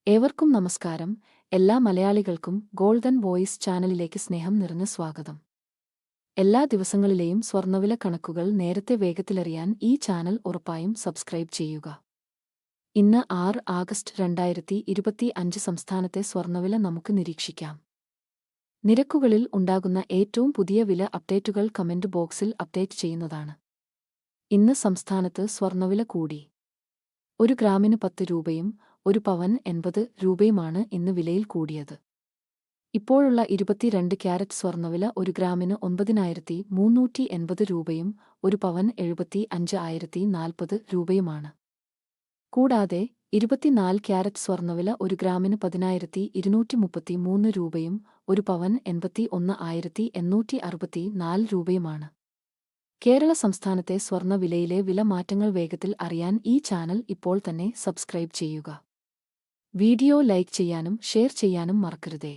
ഏവർക്കും നമസ്കാരം. എല്ലാ മലയാളികൾക്കും ഗോൾഡൻ വോയിസ് ചാനലിലേക്ക് സ്നേഹം നിറഞ്ഞ സ്വാഗതം. എല്ലാ ദിവസങ്ങളിലെയും സ്വർണ്ണവില കണക്കുകൾ നേരത്തെ വേഗത്തിലറിയാൻ ഈ ചാനൽ ഉറപ്പായും സബ്സ്ക്രൈബ് ചെയ്യുക. ഇന്ന് 6 ആഗസ്റ്റ് 2025 സംസ്ഥാനത്തെ സ്വർണ്ണവില നമുക്ക് നിരീക്ഷിക്കാം. നിരക്കുകളിൽ ഉണ്ടാകുന്ന ഏറ്റവും പുതിയ വില അപ്ഡേറ്റുകൾ കമന്റ് ബോക്സിൽ അപ്ഡേറ്റ് ചെയ്യുന്നതാണ്. ഇന്ന് സംസ്ഥാനത്ത് സ്വർണ്ണവില കൂടി. 1 ഗ്രാമിന് 10 രൂപയും 1 പവൻ 80 രൂപയുമാണ് ഇന്ന് വിലയിൽ കൂടിയത്. ഇപ്പോഴുള്ള 22 ക്യാരറ്റ് സ്വർണ്ണവില 1 ഗ്രാമിന് 9,380 രൂപയും 1 പവൻ 75,040 രൂപയുമാണ്. കൂടാതെ 24 ക്യാരറ്റ് സ്വർണ്ണവില 1 ഗ്രാമിന് 10,233 രൂപയും 1 പവൻ 81,864 രൂപയുമാണ്. കേരള സംസ്ഥാനത്തെ സ്വർണ്ണ വിലയിലെ വില മാറ്റങ്ങൾ വേഗത്തിൽ അറിയാൻ ഈ ചാനൽ ഇപ്പോൾ തന്നെ സബ്സ്ക്രൈബ് ചെയ്യുക. വീഡിയോ ലൈക്ക് ചെയ്യാനും ഷെയർ ചെയ്യാനും മറക്കരുതേ.